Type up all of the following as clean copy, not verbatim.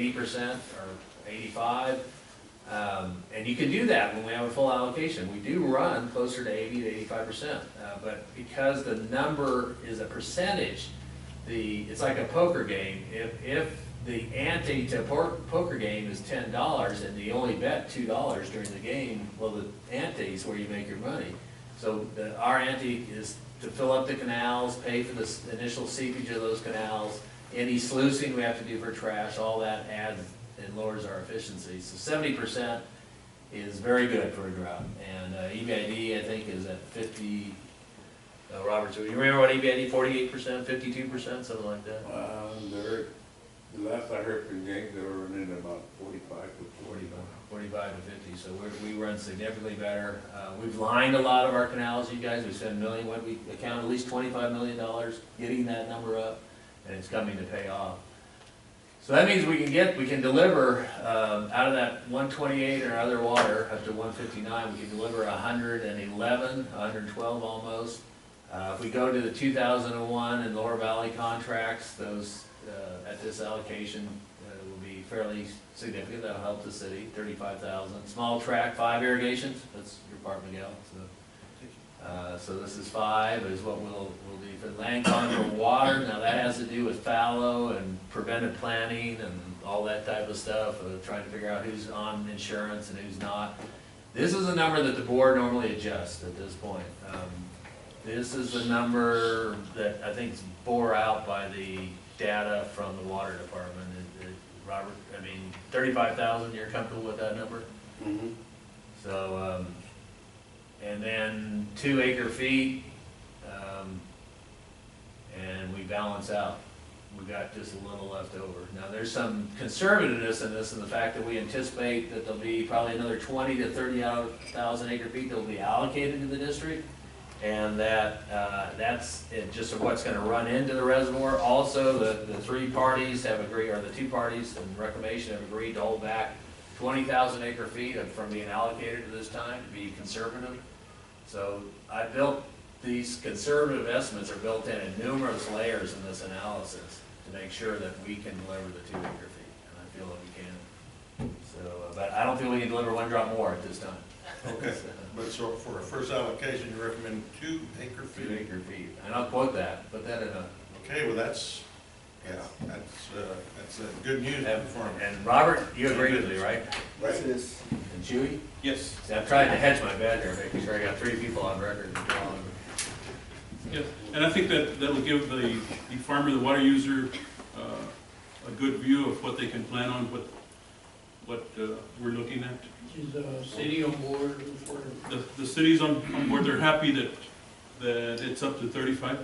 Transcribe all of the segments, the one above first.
80% or 85%. And you can do that when we have a full allocation. We do run closer to 80 to 85%, but because the number is a percentage, it's like a poker game. If the ante to a poker game is $10 and you only bet $2 during the game, well, the ante is where you make your money. So our ante is to fill up the canals, pay for the initial seepage of those canals, any sluicing we have to do for trash, all that adds and lowers our efficiency. So 70% is very good for a drought. And EPCWID, I think, is at 50. Robert, so you remember what EPCWID, 48%, 52%, something like that? The last I heard from James, they were running about 45 to 50. So we run significantly better. We've lined a lot of our canals, you guys. We spend we account at least $25 million getting that number up, and it's coming to pay off. So that means we can deliver out of that 128 or other water up to 159. We can deliver 111, 112 almost. If we go to the 2001 and Lower Valley contracts, those at this allocation will be fairly significant. That'll help the city, 35,000. Small track, 5 irrigations. That's your part, Miguel. So this is 5 is what we'll do for land con for water. Now that has to do with fallow and preventive planning and all that type of stuff, trying to figure out who's on insurance and who's not. This is a number that the board normally adjusts at this point. This is the number that I think is bore out by the data from the water department. Robert, I mean, 35,000, you're comfortable with that number? Mm-hmm. So, and then 2 acre-feet, and we balance out. We got just a little left over. Now there's some conservativeness in this, in the fact that we anticipate that there'll be probably another 20 to 30,000 acre-feet that will be allocated to the district, and that's just what's going to run into the reservoir. Also, the 3 parties have agreed, or the 2 parties in reclamation have agreed to hold back 20,000 acre-feet from being allocated at this time to be conservative. So I built these conservative estimates are built in numerous layers in this analysis to make sure that we can deliver the 2 acre-feet, and I feel that we can. So, but I don't feel we can deliver 1 drop more at this time. Okay, but so for a first allocation, you recommend 2 acre-feet? 2 acre-feet, and I'll quote that, put that in a... Okay, well that's, yeah, that's good news for him. And Robert, you agree with me, right? Right. It is. And Chewy? Yes. See, I'm trying to hedge my bet here, making sure I got 3 people on record. Yes, and I think that will give the farmer, the water user, a good view of what they can plan on, what we're looking at. Is the city on board for? The city's on board. They're happy that it's up to 35.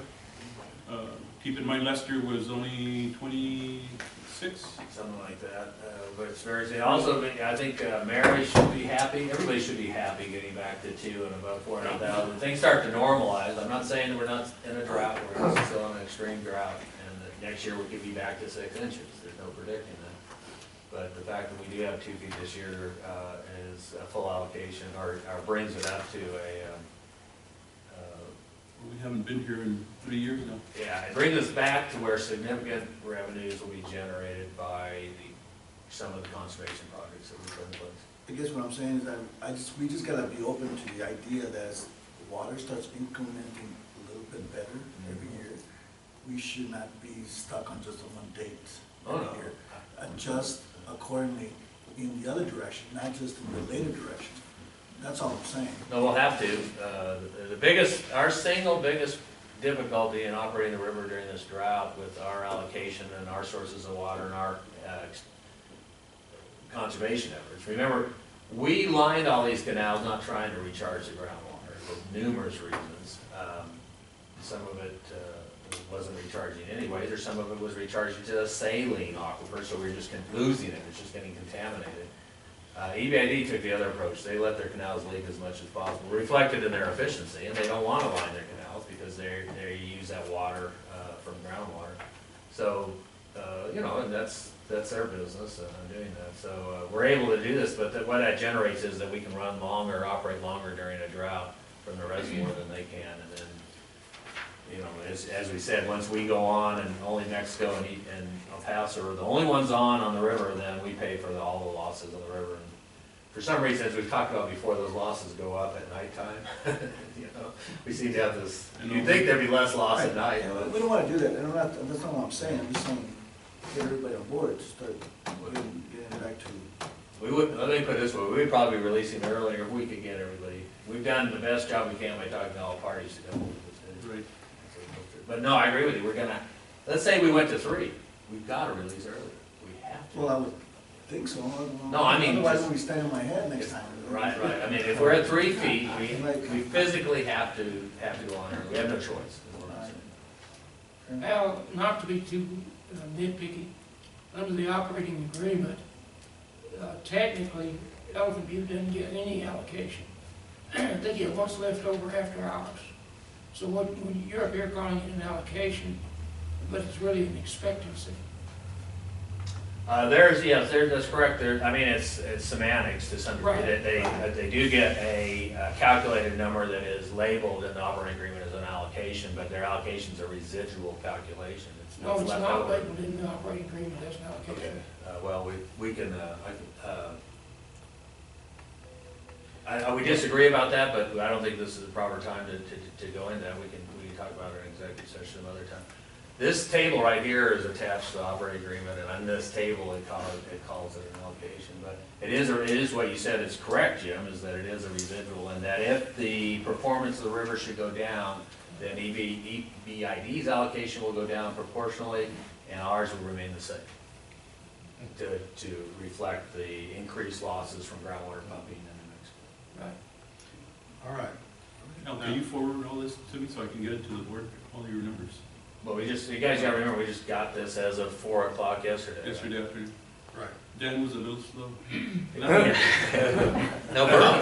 Keep in mind, last year was only 26. Something like that, but it's very, also, I think Mary should be happy, everybody should be happy getting back to 2 and above 400,000. Things start to normalize. I'm not saying that we're not in a drought, we're still in an extreme drought, and that next year we could be back to 6 inches. There's no predicting that. But the fact that we do have 2 feet this year is a full allocation, or brings it up to a... We haven't been here in 3 years now. Yeah, it brings us back to where significant revenues will be generated by some of the conservation projects that we put in place. I guess what I'm saying is that we just gotta be open to the idea that as the water starts incrementing a little bit better every year, we should not be stuck on just a 1 date every year. Adjust accordingly in the other direction, not just in the later direction. That's all I'm saying. No, we'll have to. Our single biggest difficulty in operating the river during this drought with our allocation and our sources of water and our conservation efforts. Remember, we lined all these canals not trying to recharge the groundwater for numerous reasons. Some of it wasn't recharging anyways, or some of it was recharging to a saline aquifer, so we were just losing it. It's just getting contaminated. EPCWID took the other approach. They let their canals leak as much as possible, reflected in their efficiency, and they don't want to line their canals because they use that water from groundwater. So, you know, and that's their business doing that. So we're able to do this, but what that generates is that we can run longer, operate longer during a drought from the reservoir than they can, and then you know, as we said, once we go on and only Mexico and El Paso are the only ones on the river, then we pay for all the losses on the river. And for some reason, as we've talked about before, those losses go up at nighttime. You know, we seem to have this, you'd think there'd be less loss at night. And we don't wanna do that, and that's not what I'm saying, I'm just saying, get everybody on board to start getting back to. We would, let me put it this way, we'd probably be releasing earlier if we could get everybody. We've done the best job we can by talking to all parties to come. Right. But no, I agree with you, we're gonna, let's say we went to 3, we've gotta release earlier, we have to. Well, I would think so. No, I mean, Otherwise, just- we'll be standing on my head next time. Right, I mean, if we're at 3 feet, we physically have to go on there, we have no choice, is what I'm saying. Al, not to be too nitpicky, under the operating agreement, technically, Elephant View didn't get any allocation. They get what's left over after hours. So when you're up here calling it an allocation, but it's really an expectancy. Yes, that's correct, I mean, it's semantics to some degree. Right. They do get a calculated number that is labeled in the operating agreement as an allocation, but their allocation's a residual calculation. No, what's it's left not over. labeled in the operating agreement as an Okay, allocation. well, we can, we disagree about that, but I don't think this is the proper time to go into that. We can talk about it in executive session some other time. This table right here is attached to the operating agreement, and on this table, it calls it an allocation. But it is what you said is correct, Jim, is that it is a residual, and that if the performance of the river should go down, then EBID's allocation will go down proportionally, and ours will remain the same to reflect the increased losses from groundwater pumping in New Mexico. Right. All right. Al, can you forward all this to me so I can get it to the board, all your numbers? But you guys gotta remember, we just got this as of 4 o'clock yesterday. Yesterday afternoon. Right. Dan was a little slow. No, Bert.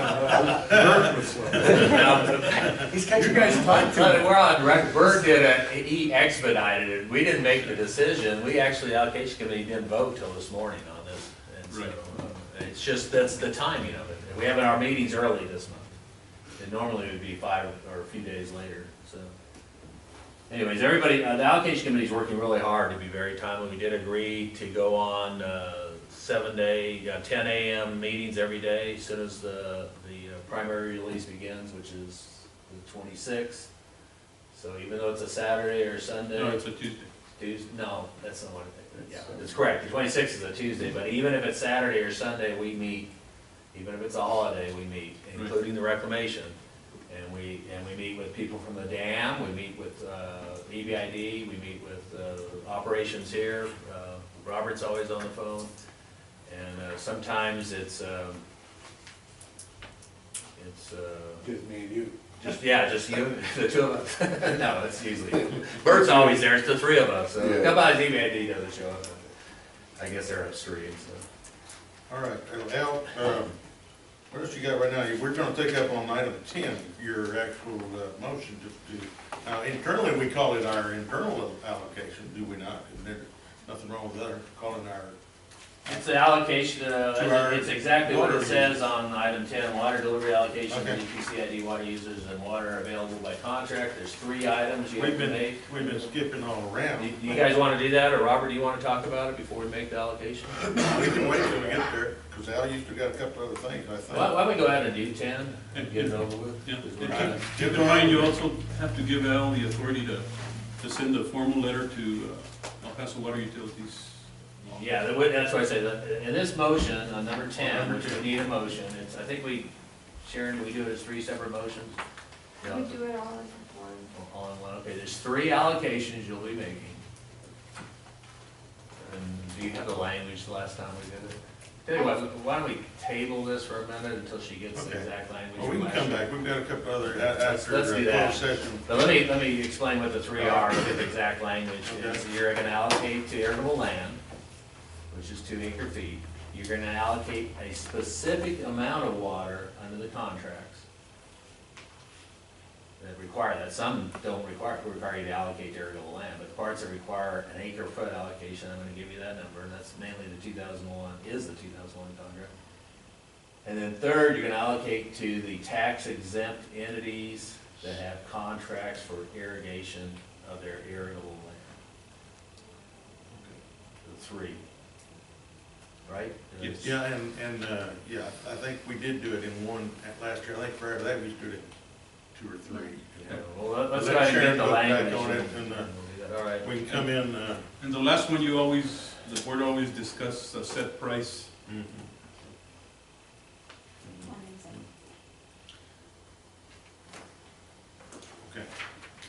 He's catching guys time We're on record. Bert he expedited it. We didn't make the decision. We actually, the allocation committee didn't vote till this morning on this. And so, Right. it's just, that's the timing of it. We have our meetings early this month. It normally would be 5 or a few days later, so. Anyways, everybody, the allocation committee is working really hard to be very timely. We did agree to go on 7-day, 10 a.m. meetings every day as soon as the primary release begins, which is the 26th. So even though it's a Saturday or Sunday. No, it's a Tuesday. No, that's not what I think. Yeah, that's correct. The 26th is a Tuesday, but even if it's Saturday or Sunday, we meet. Even if it's a holiday, we meet, including the reclamation. And we meet with people from the dam, we meet with EBID, we meet with operations here. Robert's always on the phone. And sometimes it's Just me and you. just you, the 2 of us. No, it's usually, Bert's always there, it's the 3 of us. So Yeah. sometimes EBID doesn't show up. I guess they're upstream, so. All right, Al, what else you got right now? We're gonna take up on item 10, your actual motion to, now internally, we call it our internal allocation, do we not? Isn't there nothing wrong with that, calling our, It's the allocation, it's exactly what water it says on item 10, water delivery allocation to Okay. EPCID water users and water available by contract. There's 3 items you have we've to been, make. we've been skipping all around. Do you guys wanna do that, or Robert, do you wanna talk about it before we make the allocation? We can wait till we get there, because Al used to got a couple other things, I think. Why don't we go ahead and do 10 and get it over with? Yeah. 'Cause we're trying to- Keep in mind, you also have to give Al the authority to send a formal letter to El Paso Water Utilities. Yeah, that's why I say that, in this motion, on number 10, which we need a motion, I think Sharon, do we do it as 3 separate motions? No, We do it all in one. all in one, okay, there's 3 allocations you'll be making. And do you have the language the last time we did it? Tell you what, why don't we table this for a minute until she gets the Okay. exact language? Well, we can from come last back, year. we've got a couple other, Let's after do the that. closed session. But let me explain what the 3 are, look at the exact language. Is you're gonna allocate to irrigable land, which is 2 acre feet. You're gonna allocate a specific amount of water under the contracts that require that. Some don't require you to allocate to irrigable land, but the parts that require an acre foot allocation, I'm gonna give you that number, and that's mainly the 2001 contract. And then third, you're gonna allocate to the tax exempt entities that have contracts for irrigation of their irrigable land. The 3. Right? Yes. Yeah, yeah, I think we did do it in one last year. I think prior to that, we used to do it in 2 or 3. Yeah, well, let's Let go ahead and Sharon get the look back language. on it, and, All right. We can come in, And the last one, the board always discuss a set price. Okay,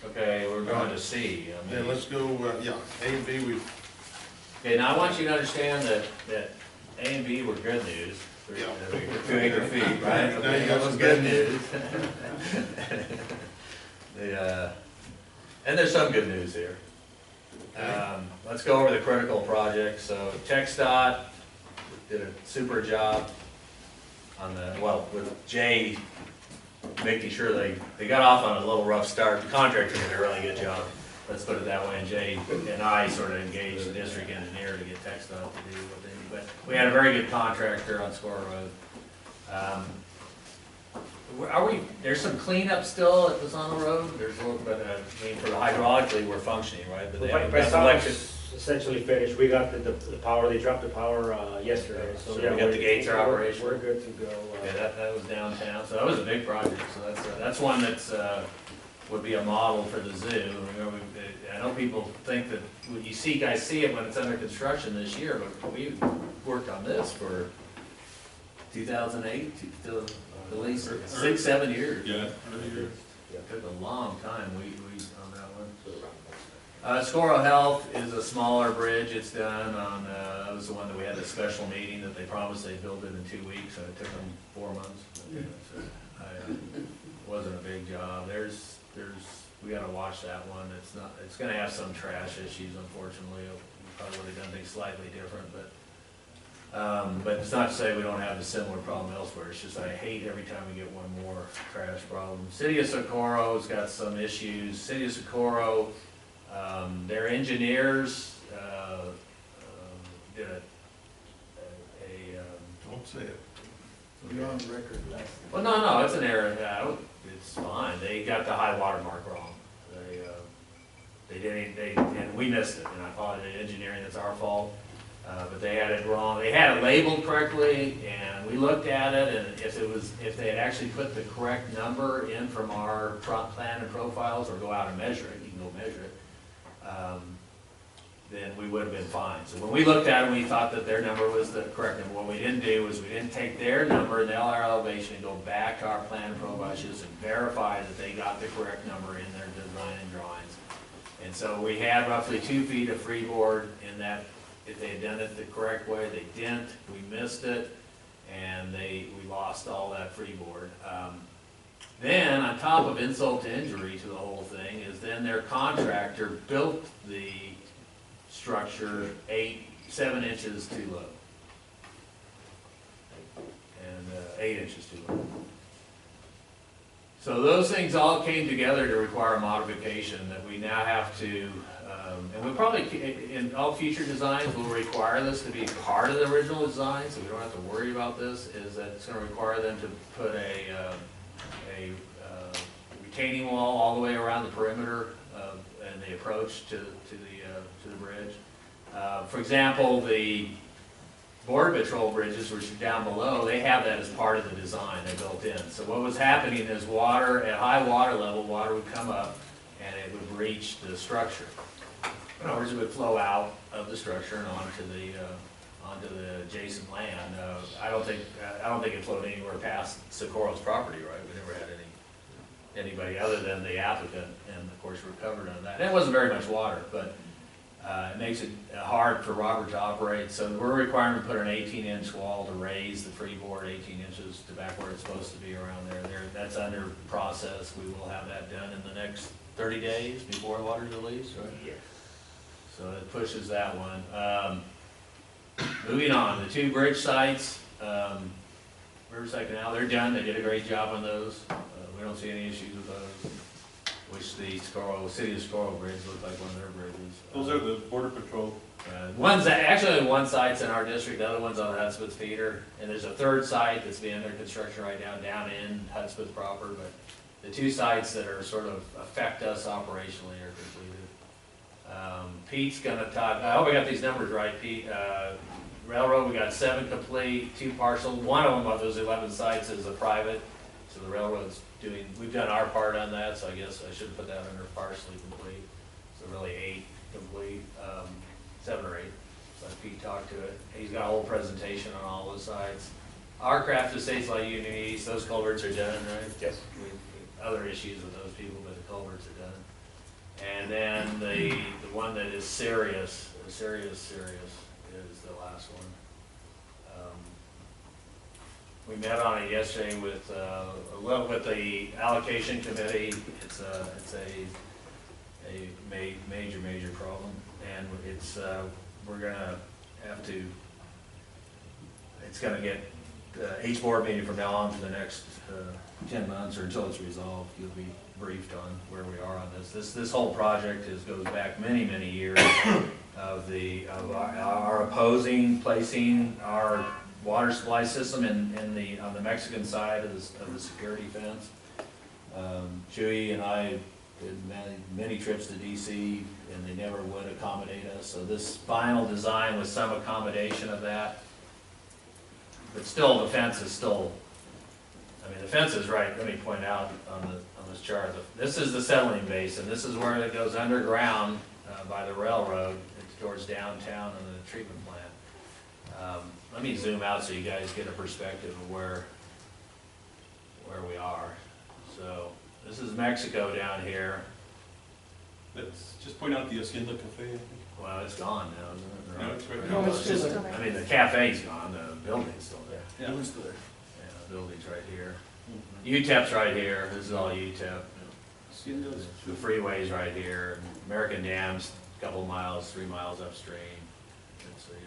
Okay, we're going to C. I mean- then let's go, yeah, A and B, we, Okay, now I want you to understand that A and B were good news. Yeah. 2 acre feet, right? Now you Okay, got that was some good good news. And there's some good news here. Let's go over the critical projects. So TxDOT did a super job on with Jay making sure they got off on a little rough start. The contractor did a really good job. Let's put it that way, and Jay and I sort of engaged the district engineer to get TxDOT to do what they do. But we had a very good contractor on Squirrel Road. There's some cleanup still that was on the road, there's a little bit, I mean, for the hydraulically, we're functioning, right? But they haven't got the electric. Essentially finished, we got the power, they dropped the power yesterday, so. So yeah, we got the gates are we're- operational? We're good to go. Yeah, that was downtown, so that was a big project, so that's one that's, would be a model for the zoo. You know, I know people think that, when you guys see it when it's under construction this year, but we worked on this for 2008 to at least 6, 7 years. Yeah. It took a long time, we on that one. Squirrel Health is a smaller bridge, it's done on, that was the one that we had a special meeting that they promised they'd build it in 2 weeks, and it took them 4 months. So, wasn't a big job. We gotta watch that one, it's gonna have some trash issues, unfortunately. We probably would've done things slightly different, but it's not to say we don't have a similar problem elsewhere, it's just I hate every time we get one more trash problem. City of Socorro's got some issues. City of Socorro, their engineers, did don't say it. You're on record last. well, no, it's an error, it's fine, they got the high water mark wrong. They didn't, and we missed it, and I apologize, engineering, that's our fault. But they had it wrong, they had it labeled correctly, and we looked at it, and if they had actually put the correct number in from our plan and profiles, or go out and measure it, you can go measure it, then we would have been fine. So when we looked at it, we thought that their number was the correct number. What we didn't do was we didn't take their number and the LR elevation and go back to our plan and profiles and verify that they got the correct number in their design and drawings. And so we had roughly 2 feet of freeboard in that. If they had done it the correct way, they didn't, we missed it, and we lost all that freeboard. Then, on top of insult to injury to the whole thing, is then their contractor built the structure 7 inches too low. And 8 inches too low. So those things all came together to require a modification that we now have to, and we probably, in all future designs, will require this to be part of the original design, so we don't have to worry about this, is that it's gonna require them to put a retaining wall all the way around the perimeter and the approach to the bridge. For example, the Border Patrol bridges, which are down below, they have that as part of the design, they built in. So what was happening is water, at high water level, water would come up and it would breach the structure. In other words, it would flow out of the structure and onto the adjacent land. I don't think it flowed anywhere past Socorro's property, right? We never had anybody other than the applicant, and of course we're covered on that. And it wasn't very much water, but it makes it hard for Robert to operate, so we're requiring to put an 18-inch wall to raise the freeboard 18 inches to back where it's supposed to be around there. That's under process. We will have that done in the next 30 days before water's released, right? Yes. So it pushes that one. Moving on, the 2 bridge sites, Riverside Canal, they're done. They did a great job on those. We don't see any issues with those. Which the City of Socorro Bridge looked like one of their bridges. Those are the Border Patrol. Actually, one site's in our district, the other one's on the Hudspeth feeder, and there's a 3rd site that's being under construction right now down in Hudspeth proper, but The two sites that are sort of affect us operationally are completed. Pete's gonna talk, I hope I got these numbers right, Pete. Railroad, we got 7 complete, 2 partial. One of them of those 11 sites is a private, so the railroad's doing, we've done our part on that, so I guess I should put that under partially complete. So really 8 complete, 7 or 8. So Pete talked to it. He's got a whole presentation on all those sites. Our craft estates like Union East, those culverts are done, right? Yes. Other issues with those people, but the culverts are done. And then the one that is serious is the last one. We met on it yesterday with the allocation committee. It's a major problem, and it's we're gonna have to. It's gonna get each board meeting from now on for the next 10 months or until it's resolved. You'll be briefed on where we are on this. This whole project goes back many years of our opposing placing our water supply system on the Mexican side of the security fence. Chewy and I did many trips to DC, and they never would accommodate us. So this final design was some accommodation of that. But still, the fence is still, I mean, the fence is right, let me point out on this chart, this is the settling basin, this is where it goes underground by the railroad, it's towards downtown and the treatment plant. Let me zoom out so you guys get a perspective of where we are. So, this is Mexico down here. Let's just point out the Hacienda Cafe, I think. Well, it's gone now, isn't it? No, it's right No, now. it's still there. I mean, the cafe's gone, the building's still there. Yeah. It was there. Yeah, the building's right here. UTEP's right here, this is all UTEP. Hacienda's. The freeway's right here, American Dam's a couple miles, 3 miles upstream.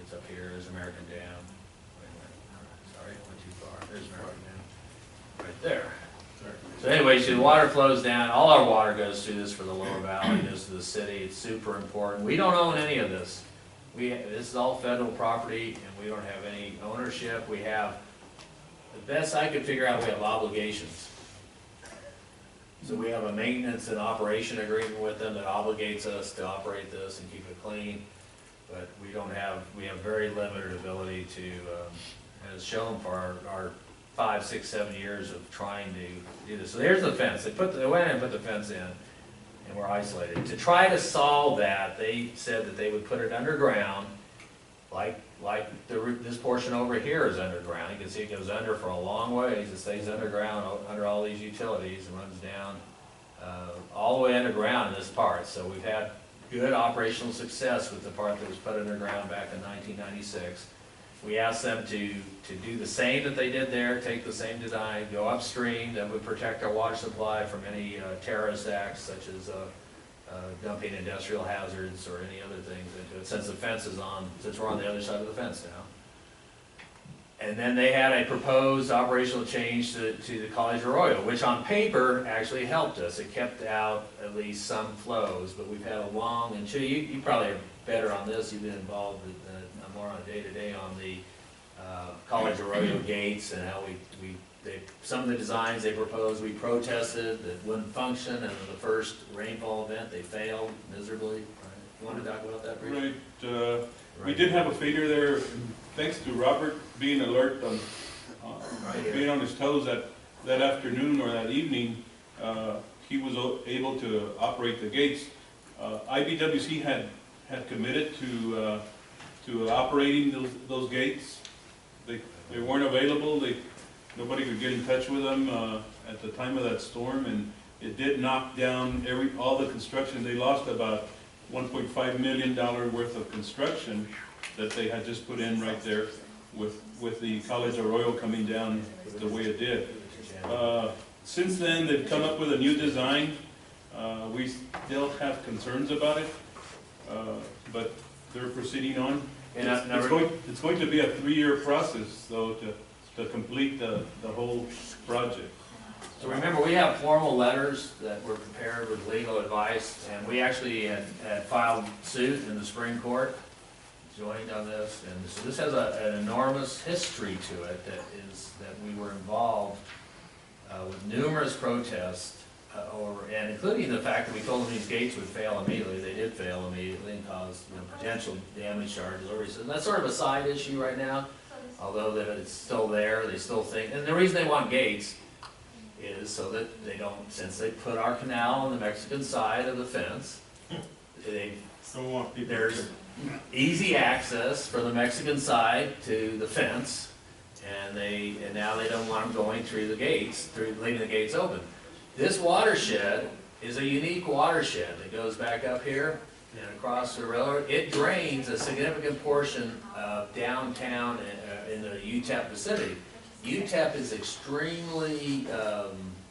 It's up here, there's American Dam. Wait a minute, sorry, went too far, there's American Dam, right there. So anyway, so the water flows down, all our water goes through this for the lower valley, goes to the city, it's super important. We don't own any of this. This is all federal property, and we don't have any ownership. We have, the best I could figure out, we have obligations. So we have a maintenance and operation agreement with them that obligates us to operate this and keep it clean. But we have very limited ability to, as shown for our 5, 6, 7 years of trying to do this. So here's the fence. They went in and put the fence in, and we're isolated. To try to solve that, they said that they would put it underground, like this portion over here is underground. You can see it goes under for a long ways. It stays underground under all these utilities and runs down all the way underground in this part. So we've had good operational success with the part that was put underground back in 1996. We asked them to do the same that they did there, take the same design, go upstream, that would protect our water supply from any terrorist acts such as dumping industrial hazards or any other things into it, since the fence is on, since we're on the other side of the fence now. And then they had a proposed operational change to the College Arroyo, which on paper actually helped us. It kept out at least some flows, but we've had a long, and you probably are better on this, you've been involved with more on day-to-day on the College Arroyo gates and how some of the designs they proposed, we protested that wouldn't function, and in the first rainfall event, they failed miserably. Right. You want to talk about that briefly? Right, we did have a failure there, thanks to Robert being alert on, being on his toes that afternoon or that evening. He was able to operate the gates. IBWC had committed to operating those gates. They weren't available. Nobody could get in touch with them at the time of that storm, and it did knock down all the construction. They lost about $1.5 million worth of construction that they had just put in right there with the College Arroyo coming down the way it did. Since then, they've come up with a new design. We still have concerns about it, but they're proceeding on. It's going to be a 3-year process, though, to complete the whole project. So remember, we have formal letters that were prepared with legal advice, and we actually had filed suit in the Supreme Court, joined on this, and so this has an enormous history to it that we were involved with numerous protests and including the fact that we told them these gates would fail immediately. They did fail immediately and cause, potential damage to our delivery system. That's sort of a side issue right now, although that it's still there, they still think, and the reason they want gates is so that they don't, since they put our canal on the Mexican side of the fence, Don't want people. there's easy access for the Mexican side to the fence, and now they don't want them going through the gates, leaving the gates open. This watershed is a unique watershed that goes back up here and across the railroad. It drains a significant portion of downtown in the UTEP vicinity. UTEP is extremely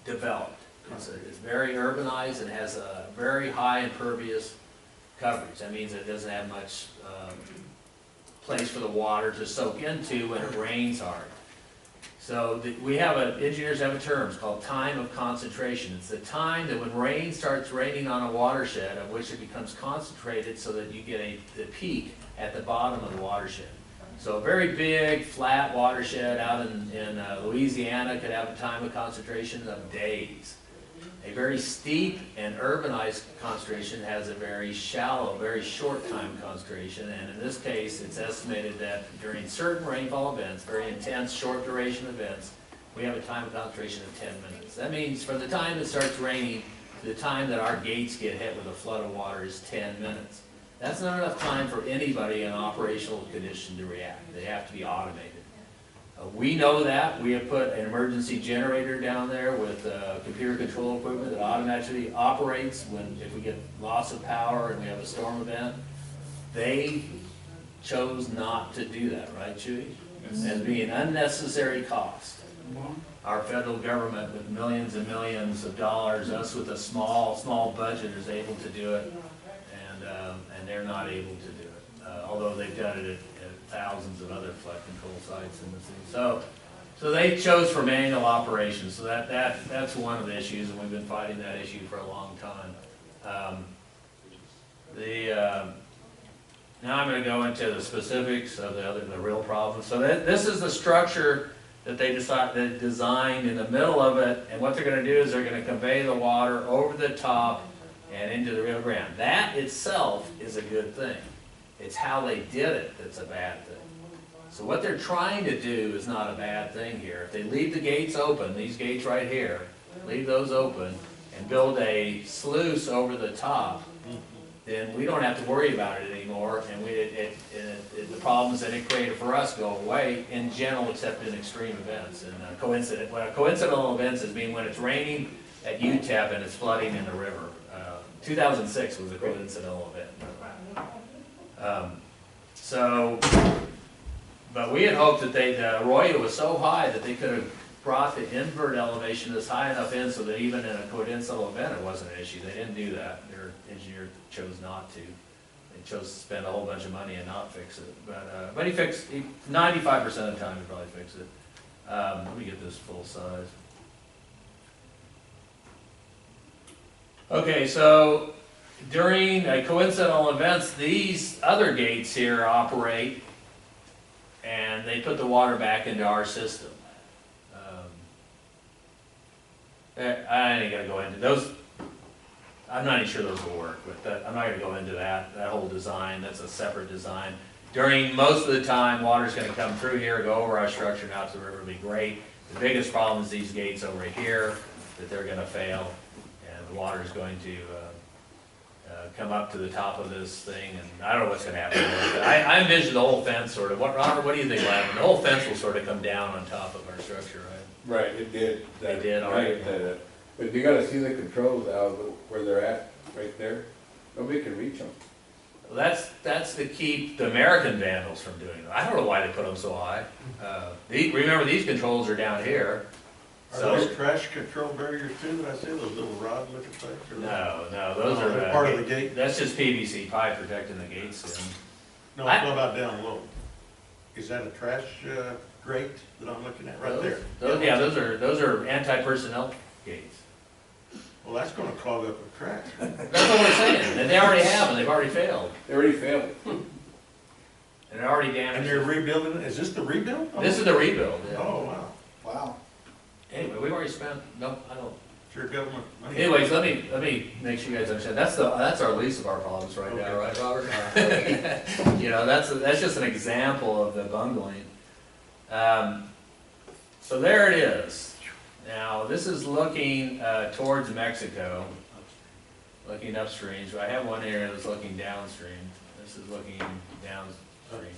developed. It's very urbanized and has a very high impervious coverage. That means it doesn't have much place for the water to soak into when it rains hard. So engineers have a term, it's called time of concentration. It's the time that when rain starts raining on a watershed, of which it becomes concentrated so that you get the peak at the bottom of the watershed. So a very big, flat watershed out in Louisiana could have a time of concentration of days. A very steep and urbanized concentration has a very shallow, very short time concentration, and in this case, it's estimated that during certain rainfall events, very intense, short duration events, we have a time of concentration of 10 minutes. That means from the time it starts raining to the time that our gates get hit with a flood of water is 10 minutes. That's not enough time for anybody in operational condition to react. They have to be automated. We know that. We have put an emergency generator down there with computer control equipment that automatically operates if we get loss of power and we have a storm event. They chose not to do that, right, Chewy? As being an unnecessary cost. Our federal government with millions and millions of dollars, us with a small budget is able to do it, and they're not able to do it. Although they've done it at thousands of other flood control sites in the city. So they chose for manual operations. So that's one of the issues, and we've been fighting that issue for a long time. Now I'm going to go into the specifics of the real problem. So this is the structure that they designed in the middle of it, and what they're going to do is they're going to convey the water over the top and into the Rio Grande. That itself is a good thing. It's how they did it that's a bad thing. So what they're trying to do is not a bad thing here. If they leave the gates open, these gates right here, leave those open, and build a sluice over the top, then we don't have to worry about it anymore, and the problems that it created for us go away in general, except in extreme events. And coincidental events is when it's raining at UTEP and it's flooding in the river. 2006 was a coincidental event. But we had hoped that the arroyo was so high that they could have brought the invert elevation that's high enough in so that even in a coincidental event it wasn't an issue. They didn't do that. Their engineer chose not to. They chose to spend a whole bunch of money and not fix it. But he 95% of the time he probably fixed it. Let me get this full size. Okay, so during coincidental events, these other gates here operate, and they put the water back into our system. I ain't gonna go into those. I'm not even sure those will work, but I'm not gonna go into that whole design. That's a separate design. During most of the time, water's gonna come through here, go over our structure, and out to the river. It'll be great. The biggest problem is these gates over here, that they're gonna fail, and the water's going to come up to the top of this thing, and I don't know what's gonna happen. But I envision the whole fence sort of. Robert, what do you think will happen? The whole fence will sort of come down on top of our structure, right? Right, it did. It did, all right. But you gotta see the controls out where they're at, right there. Nobody can reach them. Well, that's to keep the American vandals from doing it. I don't know why they put them so high. Remember, these controls are down here. Are those trash control barriers too, that I see, those little rod looking things? Or No, those are they're part of the gate? That's just PVC pipe protecting the gates. No, I'm talking about down low. Is that a trash grate that I'm looking at right there? Those are anti-personnel gates. Well, that's gonna clog up with trash. That's what we're saying. And they already have, and they've already failed, They already failed. and they're already And damaged. they're rebuilding it? Is this the rebuild? This is the rebuild. Yeah. Oh, wow. Wow. Anyway, we've already spent. No, I don't. Sure government money. Anyways, let me make sure you guys understand, that's our least of our problems right now, right, Robert? You know, that's just an example of the bungling. So there it is. Now, this is looking towards Mexico, looking upstream. So I have one here that's looking downstream. This is looking downstream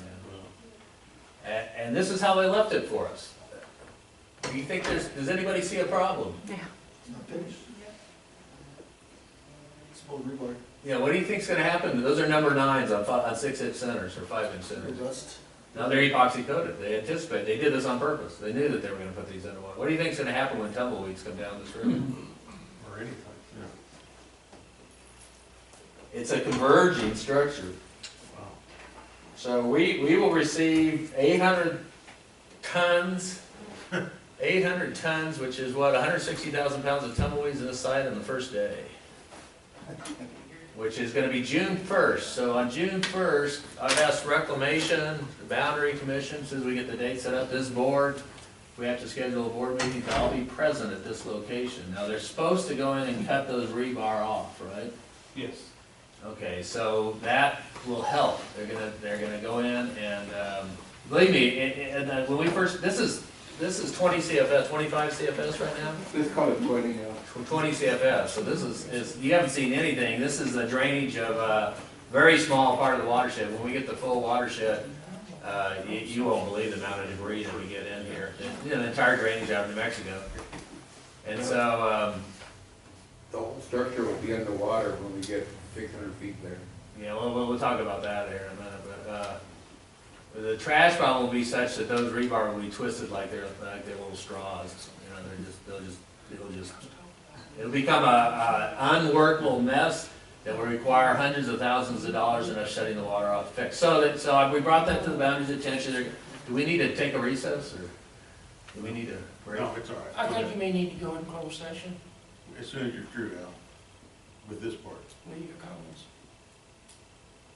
now. And this is how they left it for us. Do you think does anybody see a problem? It's not finished. It's full rebar. Yeah, what do you think's gonna happen? Those are number 9s on 6-inch centers or 5-inch centers. Rust. Now they're epoxy coated. They anticipate, they did this on purpose. They knew that they were gonna put these under water. What do you think's gonna happen when tumbleweeds come down this river? Or anything, yeah. It's a converging structure. Wow. So we will receive 800 tons, 800 tons, which is what, 160,000 pounds of tumbleweeds in this site on the first day, which is gonna be June 1st. So on June 1st, I've asked Reclamation, the Boundary Commission, as soon as we get the date set up, this board, we have to schedule a board meeting, I'll be present at this location. Now, they're supposed to go in and cut those rebar off, right? Yes. Okay, so that will help. They're gonna go in and, believe me, and when we first, this is 20 CFS, 25 CFS right now? Let's call it 20, 20 CFS, so this is, you haven't seen anything. This is the drainage of a very small part of the watershed. When we get the full watershed, you won't believe the amount of debris that we get in here. You know, the entire drainage out of New Mexico. And so, the whole structure will be underwater when we get 600 feet there. yeah, we'll talk about that here in a minute, but, the trash problem will be such that those rebar will be twisted like they're little straws. You know, it'll become a unworkable mess that will require hundreds of thousands of dollars and us shutting the water off to fix. So we brought that to the boundary's attention. Do we need to take a recess or do we need to break? No, it's all right. I think you may need to go in closed session As soon as you're through, Al, with this part. with your comments.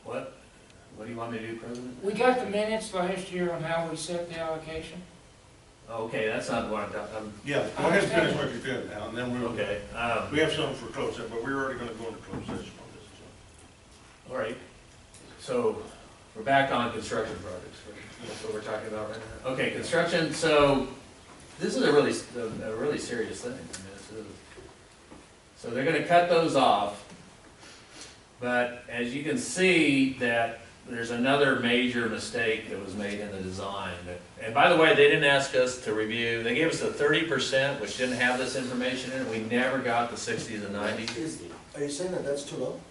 What? What do you want me to do, President? We got the minutes last year on how we set the allocation. Okay, that's not what I'm talking, Yeah, go ahead and finish what you're doing now, and then we'll, okay. we have something for closed session, but we're already gonna go into closed session on this, so. All right, so we're back on construction projects. That's what we're talking about right now. Okay, construction, so this is a really serious thing. I mean, this is, so they're gonna cut those off, but as you can see that there's another major mistake that was made in the design. And by the way, they didn't ask us to review, they gave us the 30%, which didn't have this information in it. We never got the 60s and 90s. Are you saying that that's too low?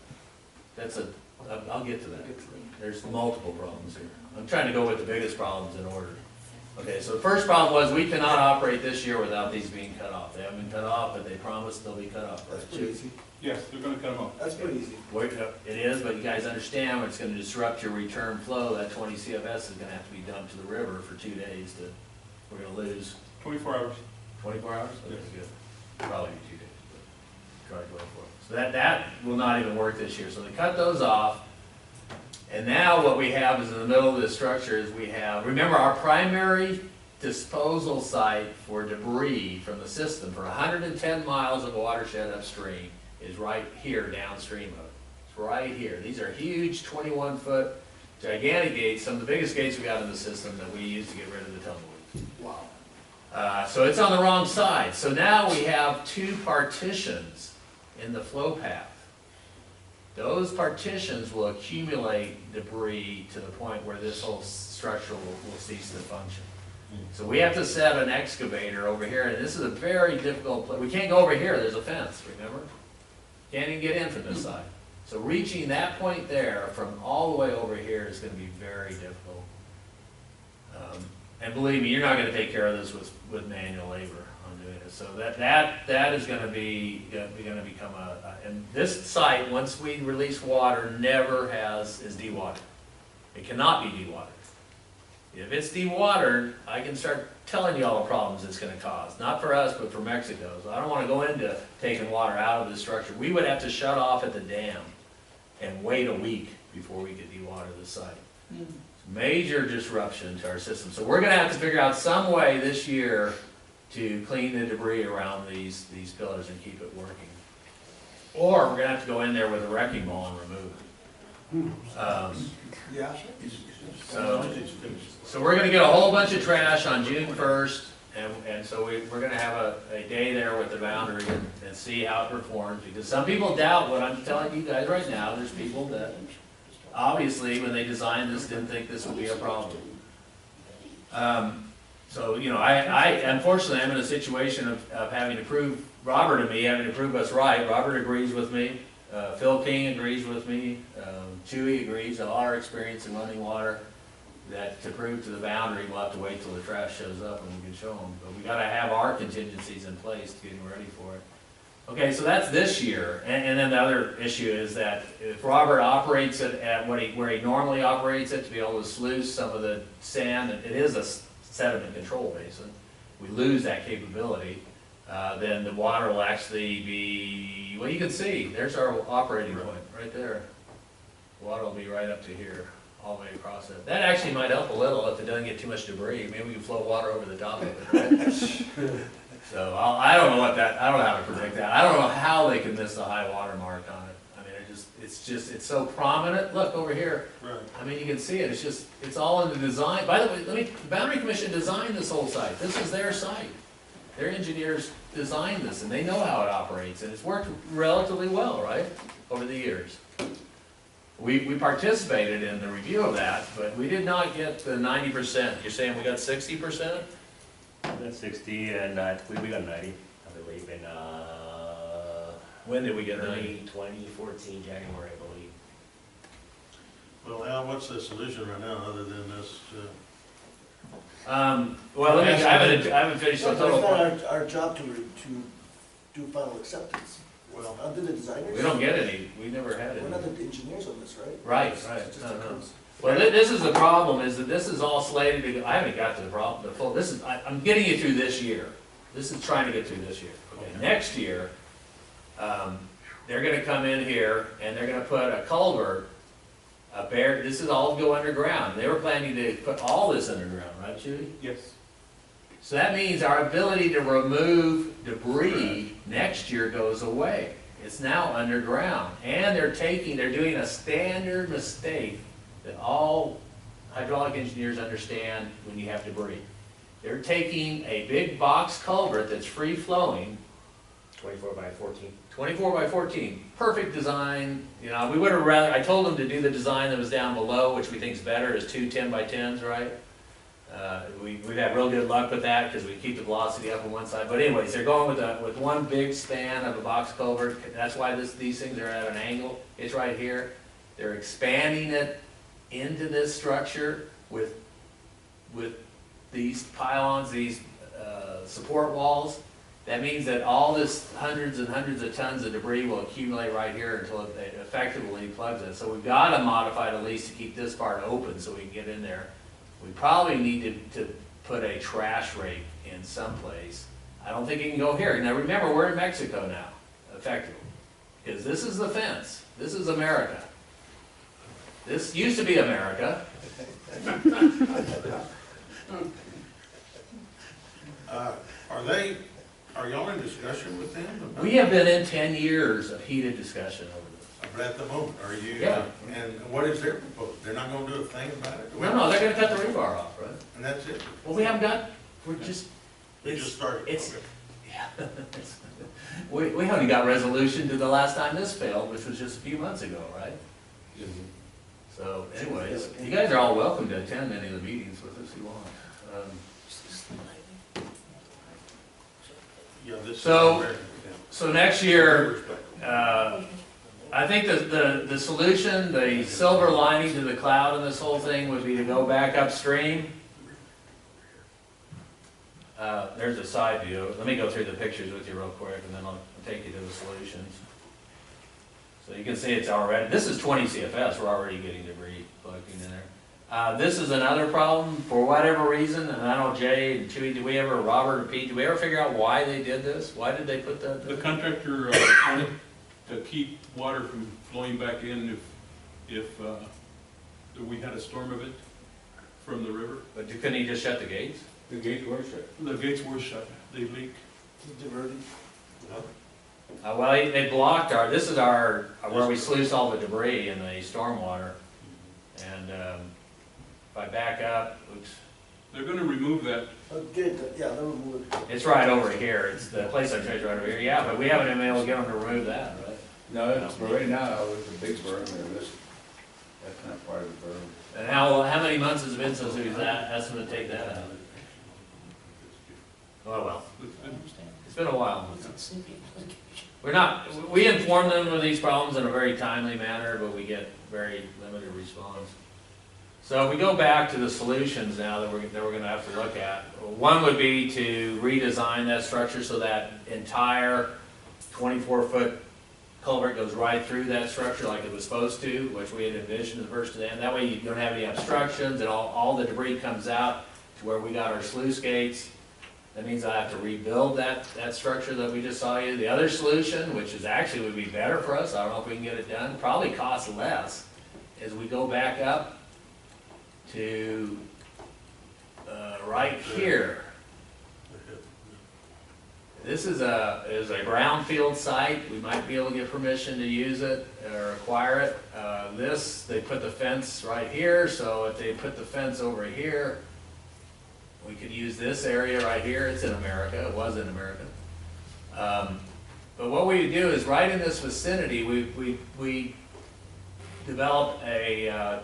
I'll get to that. There's multiple problems here. I'm trying to go with the biggest problems in order. Okay, so the first problem was we cannot operate this year without these being cut off. They haven't been cut off, but they promised they'll be cut off. That's pretty easy. Yes, they're gonna cut them off. That's pretty easy. It is, but you guys understand it's gonna disrupt your return flow. That 20 CFS is gonna have to be dumped to the river for 2 days we're gonna lose 24 hours. 24 hours? Okay, Yes. good. Probably be 2 days, but try 24. So that will not even work this year. So they cut those off. And now what we have is in the middle of the structure is we have, remember our primary disposal site for debris from the system for 110 miles of watershed upstream is right here downstream of it. It's right here. These are huge 21-foot gigantic gates, some of the biggest gates we got in the system that we use to get rid of the tumbleweeds. Wow. So it's on the wrong side. So now we have 2 partitions in the flow path. Those partitions will accumulate debris to the point where this whole structure will cease to function. So we have to set an excavator over here, and this is a very difficult place. We can't go over here, there's a fence, remember? Can't even get in from this side. So reaching that point there from all the way over here is gonna be very difficult. And believe me, you're not gonna take care of this with manual labor on doing it. So that is gonna become and this site, once we release water, is dewatered. It cannot be dewatered. If it's dewatered, I can start telling you all the problems it's gonna cause, not for us, but for Mexico. So I don't wanna go into taking water out of the structure. We would have to shut off at the dam and wait a week before we could dewater the site. Major disruption to our system. So we're gonna have to figure out some way this year to clean the debris around these pillars and keep it working. Or we're gonna have to go in there with a wrecking ball and remove it. Yeah. So we're gonna get a whole bunch of trash on June 1st, and so we're gonna have a day there with the boundary and see how it performs, because some people doubt what I'm telling you guys right now. There's people that, obviously, when they designed this, didn't think this would be a problem. So, you know, I unfortunately, I'm in a situation of having to prove, Robert and me having to prove us right. Robert agrees with me, Phil King agrees with me, Chewy agrees, all our experience in running water, that to prove to the boundary, we'll have to wait till the trash shows up and we can show them. But we gotta have our contingencies in place to get ready for it. Okay, so that's this year, and then the other issue is that if Robert operates it at where he normally operates it, to be able to sluice some of the sand, and it is a sediment control basin, we lose that capability, then the water will actually be, well, you can see, there's our operating point, right there. The water will be right up to here, all the way across it. That actually might help a little if it doesn't get too much debris, maybe we can flow water over the top of it, right? So I don't know what that, I don't know how to predict that. I don't know how they can miss the high water mark on it. I mean, it's so prominent. Look over here. Right. I mean, you can see it. It's all in the design. By the way, the Boundary Commission designed this whole site. This is their site. Their engineers designed this and they know how it operates, and it's worked relatively well, right, over the years. We participated in the review of that, but we did not get the 90%. You're saying we got 60%? We got 60 and we got 90, I believe, in When did we get 90? early 2014, January, I believe. Well, Al, what's the solution right now, other than this? Well, I haven't finished the It's total. not our job to do final acceptance. Well, Other than the designers. We don't get any, we never had We're it. not the engineers on this, right? Right, It's right. just No, a no. cons- Well, this is the problem, is that this is all slated to go, I haven't got to the problem, the full, this is, I'm getting you through this year. This is trying to get through this year. Okay, next year, they're gonna come in here and they're gonna put a culvert, this is all to go underground. They were planning to put all this underground, right, Judy? Yes. So that means our ability to remove debris next year goes away. It's now underground. And they're doing a standard mistake that all hydraulic engineers understand when you have debris. They're taking a big box culvert that's free flowing, 24 by 14. 24 by 14, perfect design. You know, we would have rather, I told them to do the design that was down below, which we think is better, is 2 10 by 10s, right? We've had real good luck with that because we keep the velocity up on one side. But anyways, they're going with one big span of a box culvert. That's why these things are at an angle. It's right here. They're expanding it into this structure with these pylons, these support walls. That means that all this hundreds and hundreds of tons of debris will accumulate right here until it effectively plugs it. So we've got to modify the lease to keep this part open so we can get in there. We probably need to put a trash rake in someplace. I don't think it can go here. Now remember, we're in Mexico now, effectively. Because this is the fence. This is America. This used to be America. Are y'all in discussion with them? about- We have been in 10 years of heated discussion over this. But at the moment, are you? Yeah. And what is their proposal? They're not gonna do a thing about it? No, they're gonna cut the rebar off, right? And that's it? Well, we haven't got, we're just, They just started. it's- Okay. yeah. We haven't got resolution to the last time this failed, which was just a few months ago, right? So anyways, you guys are all welcome to attend any of the meetings with us if you want. Yeah, this is So- American, So next yeah. year, I think the solution, the silver lining to the cloud in this whole thing would be to go back upstream. There's a side view. Let me go through the pictures with you real quick and then I'll take you to the solutions. So you can see it's already, this is 20 CFS, we're already getting debris collecting in there. This is another problem, for whatever reason, and I know Jay and Chewy, Robert or Pete, did we ever figure out why they did this? Why did they put that? The contractor wanted to keep water from flowing back in if we had a storm of it from the river. But couldn't he just shut the gates? The gates were shut. The gates were shut, they leak. Diverted. Well, they blocked this is where we sluice all the debris in the stormwater. And if I back up, oops, They're gonna remove that. Good, yeah, they'll remove it. it's right over here. It's the place I chose right over here. Yeah, but we haven't been able to get them to remove that, right? No, it's, but right now, there's a big berm there, that's not part of the berm. And how many months has it been since we've asked them to take that out? Oh, well, it's been a while. We inform them of these problems in a very timely manner, but we get very limited response. So if we go back to the solutions now that we're gonna have to look at, one would be to redesign that structure so that entire 24-foot culvert goes right through that structure like it was supposed to, which we had envisioned the first day. That way you don't have any obstructions and all the debris comes out to where we got our sluice gates. That means I have to rebuild that structure that we just saw you. The other solution, which is actually would be better for us, I don't know if we can get it done, probably costs less, is we go back up to right here. This is a brownfield site. We might be able to get permission to use it or acquire it. They put the fence right here, so if they put the fence over here, we could use this area right here. It's in America. It was in America. But what we do is right in this vicinity, we developed a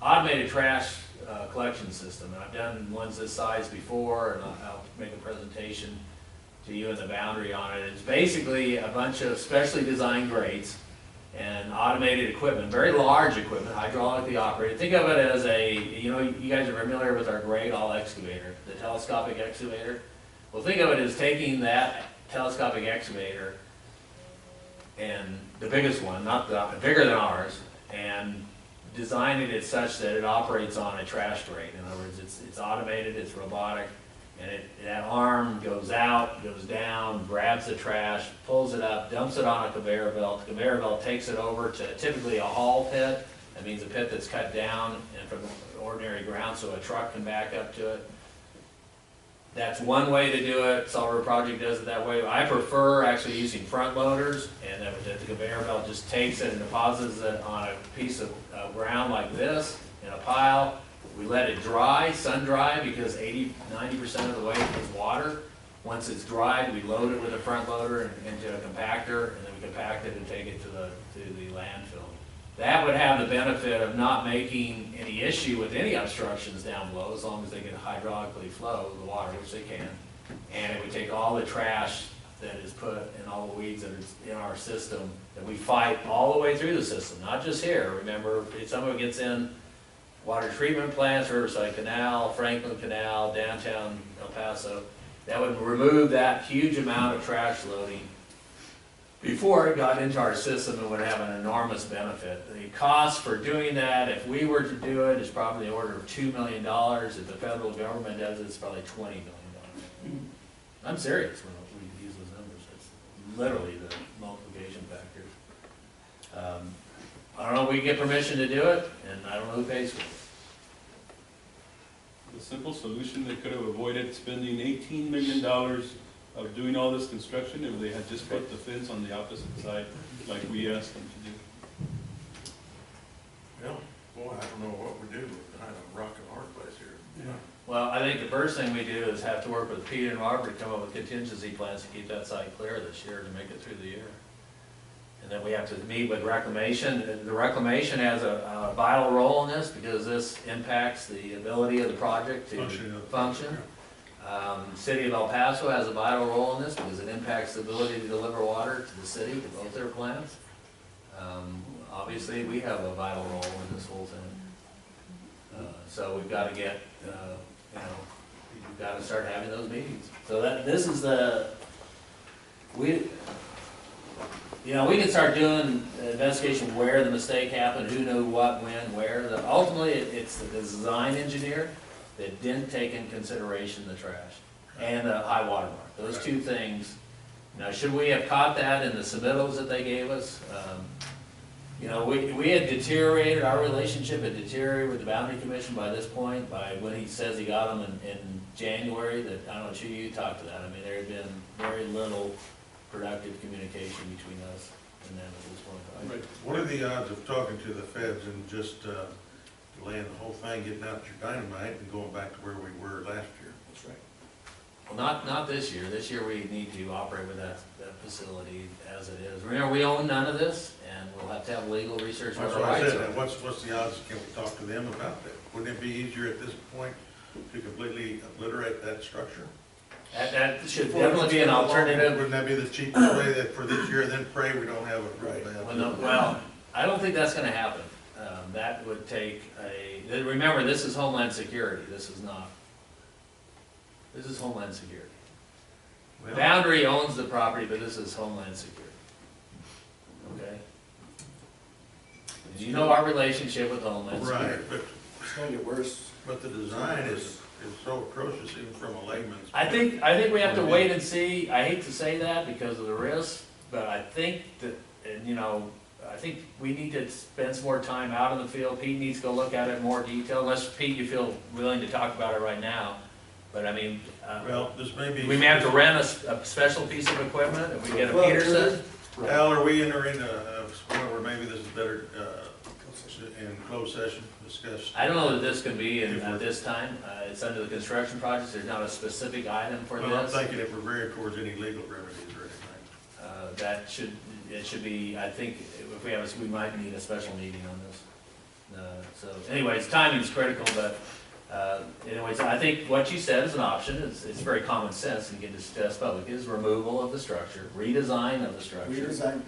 automated trash collection system. And I've done ones this size before, and I'll make a presentation to you in the boundary on it. It's basically a bunch of specially designed grates and automated equipment, very large equipment, hydraulically operated. Think of it as you guys are familiar with our great all excavator, the telescopic excavator. Well, think of it as taking that telescopic excavator and the biggest one, bigger than ours, and designing it such that it operates on a trash grate. In other words, it's automated, it's robotic, and that arm goes out, goes down, grabs the trash, pulls it up, dumps it on a conveyor belt. The conveyor belt takes it over to typically a haul pit. That means a pit that's cut down and from ordinary ground so a truck can back up to it. That's one way to do it. Solver Project does it that way. I prefer actually using front loaders, and that the conveyor belt just takes it and deposits it on a piece of ground like this in a pile. We let it dry, sun dry, because 80–90% of the weight is water. Once it's dried, we load it with a front loader and into a compactor, and then we compact it and take it to the landfill. That would have the benefit of not making any issue with any obstructions down below, as long as they can hydraulically flow the water, which they can. And it would take all the trash that is put and all the weeds that is in our system that we fight all the way through the system, not just here. Remember, some of it gets in water treatment plants, Riverside Canal, Franklin Canal, downtown El Paso. That would remove that huge amount of trash loading before it got into our system and would have an enormous benefit. The cost for doing that, if we were to do it, is probably the order of $2 million. If the federal government does it, it's probably $20 million. I'm serious when we use those numbers. It's literally the multiplication factors. I don't know if we can get permission to do it, and I don't know who pays for it. The simple solution, they could have avoided spending $18 million of doing all this construction if they had just put the fence on the opposite side like we asked them to do. Yeah, boy, I don't know what we do. We're kind of a rock and hard place here. Yeah. Well, I think the first thing we do is have to work with Pete and Robert to come up with contingency plans to keep that site clear this year to make it through the year. And then we have to meet with Reclamation. The Reclamation has a vital role in this because this impacts the ability of the project to function. City of El Paso has a vital role in this because it impacts the ability to deliver water to the city, to both their plants. Obviously, we have a vital role in this whole thing. So we've got to get, we've got to start having those meetings. So this is we can start doing the investigation where the mistake happened, who knew what, when, where. Ultimately, it's the design engineer that didn't take in consideration the trash and the high water mark. Those two things. Now, should we have caught that in the submittals that they gave us? You know, we had deteriorated, our relationship had deteriorated with the Boundary Commission by this point, by when he says he got them in January, that, I don't know, should you talk to that? I mean, there had been very little productive communication between us and them at this point. Right. What are the odds of talking to the feds and just laying the whole thing, getting out your dynamite and going back to where we were last year? That's right. Well, not this year. This year we need to operate with that facility as it is. Remember, we own none of this, and we'll have to have legal research what That's our what I rights said, are. and what's the odds, can we talk to them about that? Wouldn't it be easier at this point to completely obliterate that structure? That should definitely be an alternative. Wouldn't that be the cheapest way that for this year, then pray we don't have it real Right. bad? Well, no, well, I don't think that's gonna happen. That would take remember, this is Homeland Security, this is not. This is Homeland Security. Well, Boundary owns the property, but this is Homeland Security. Okay? And you know our relationship with Homeland Security. Right, but, It's gonna get worse. but the design is so atrocious even from a layman's. I think we have to wait and see. I hate to say that because of the risk, but I think that, and, you know, I think we need to spend some more time out in the field. Pete needs to go look at it in more detail, unless, Pete, you feel willing to talk about it right now. But I mean, Well, this may be. we may have to rent a special piece of equipment if we get a Well, Peterson. Al, are we entering a point where maybe this is better, in closed session, discuss? I don't know that this can be at this time. It's under the construction projects. There's not a specific item for Well, I'm this. thinking if we're veering towards any legal remedies or anything. It should be, I think, if we have, we might need a special meeting on this. So anyways, timing's critical, but, anyways, I think what you said is an option. It's very common sense and can discuss public, is removal of the structure, redesign of the structure. Redesign.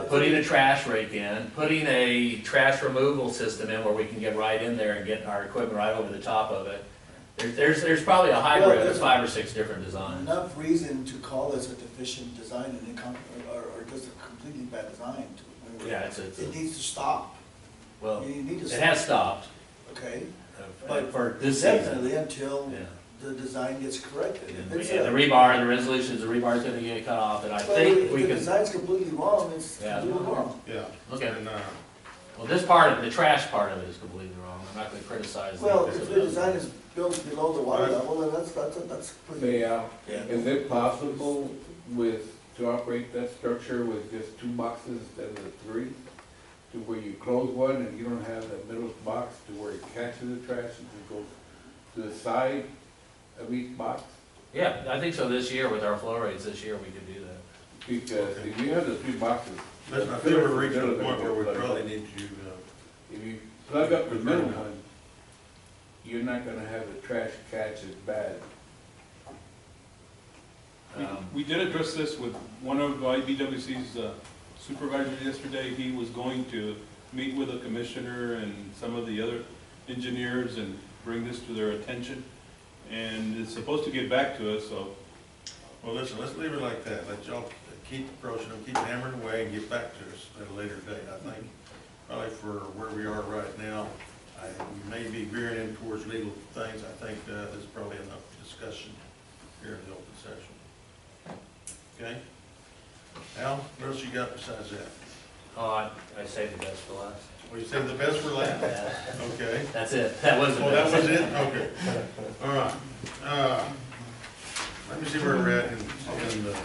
Putting a trash rake in, putting a trash removal system in where we can get right in there and get our equipment right over the top of it. There's probably a hybrid of 5 or 6 different designs. Enough reason to call this a deficient design and or just a completely bad design. Yeah, It needs to stop. well, You need to it stop. has stopped. Okay, But for this definitely season. until Yeah. the design gets corrected. If And it's the a- rebar, the resolution is the rebar's gonna get cut off, and I Well, think if we the can, design's completely wrong, it's Yeah. completely wrong. Yeah. okay. And, Well, this part, the trash part of it is completely wrong. I'm not gonna criticize. Well, because if of the that. design is built below the water Right. level, then that's pretty. Say, Yeah. is it possible to operate that structure with just 2 boxes instead of the 3? To where you close one and you don't have the middle box to where it catches the trash and it goes to the side of each box? Yeah, I think so this year with our flow rates this year, we could do that. Because if you have the 3 boxes. Listen, I feel we're reaching a point where we probably need to, If you plug up the middle one, you're not gonna have the trash catch as bad. We did address this with one of IBWC's supervisors yesterday. He was going to meet with the commissioner and some of the other engineers and bring this to their attention. And it's supposed to get back to us, so. well, listen, let's leave it like that. Let y'all keep approaching them, keep hammering away and get back to us at a later date. I think probably for where we are right now, we may be veering in towards legal things. I think there's probably enough discussion here in the open session. Okay? Al, what else you got besides that? Oh, I saved the best for last. Well, you said the best for last? Yeah, Okay. that's it. That was the Oh, best. that was it? Okay. All right. Let me see where we're at in the,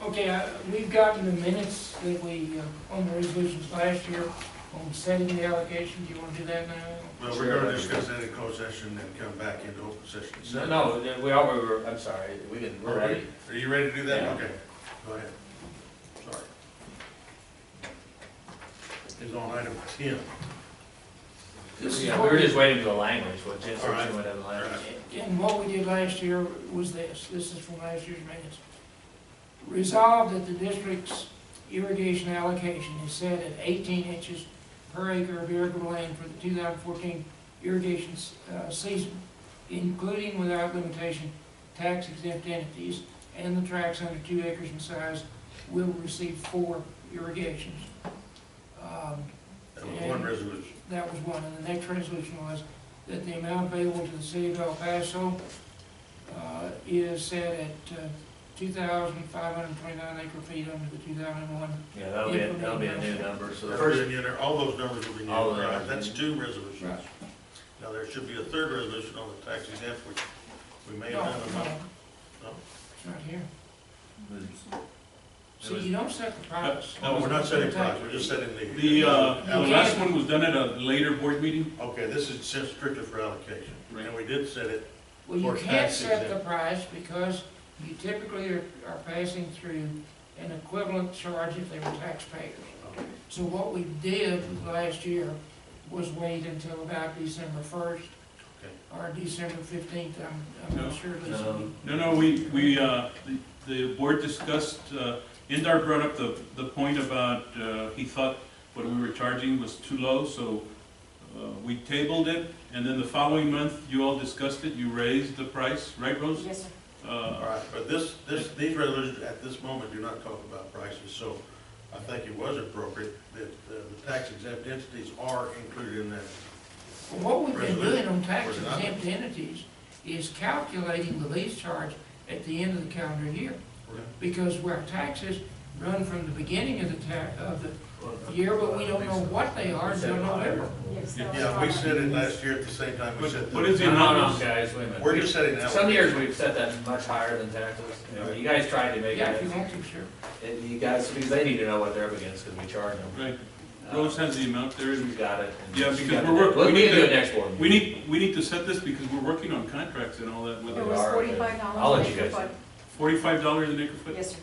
Okay, we've gotten the minutes that we, on the resolutions last year, on setting the allocation. Do you want to do that now? well, we're gonna discuss that in closed session and come back into open session. No, I'm sorry, we're ready. Are you ready to do that? Yeah. Okay, go ahead. Sorry. It's on item 10. Yeah, we were just waiting for the language, what Jim All right. said, whatever language. And what we did last year was this is from last year's minutes. Resolved that the district's irrigation allocation is set at 18 inches per acre of irrigable land for the 2014 irrigation season, including without limitation tax exempt entities, and the tracts under 2 acres in size will receive 4 irrigations. That was one resolution. That was one, and the next resolution was that the amount available to the city of El Paso is set at 2,529 acre feet under the 2001. Yeah, that'll be a new number, so the That's first, in there. All those numbers will be new, All of them. right? That's two resolutions. Right. Now, there should be a third resolution on the tax exempt, which we may No, have done. no, No? it's not here. It See, was- you don't set the price. No, we're not setting price, we're just setting the. The allocation. last one was done at a later board meeting. Okay, this is just strictly for allocation, Right. and we did set it, Well, you for can't tax set the exempt. price because you typically are passing through an equivalent charge if they were taxpayers. So what we did last year was wait until about December 1st Okay. or December 15th, I'm No. not sure. Lisa. No. No, the board discussed, Indar brought up the point about, he thought what we were charging was too low, so we tabled it, and then the following month, you all discussed it, you raised the price, right, Rose? Yes, sir. All right, but these resolutions at this moment do not talk about prices, so I think it was appropriate that the tax exempt entities are included in that. What we've been doing on Resolution. tax Or not. exempt entities is calculating the lease charge at the end of the calendar year. Because where taxes run from the beginning of the year, but we don't know what they are until November. Yes, that was Yeah, we fine. said it last year at the same time we What- said. what is the No, amount? no, guys, wait a minute. We're just setting that. Some years we've set that much higher than taxes. You guys tried to make Yeah, if it, you want to, sure. you guys, because they need to know what they're up against, because we charge them. Right, Rose has the amount there, She's and got it. and Yeah, she's because got we're it. work- We we need need to do it to- next board. we need to set this because we're working on contracts and all that with It We was are, $45 I'll let an you acre guys- foot. $45 an acre foot. Yes, sir.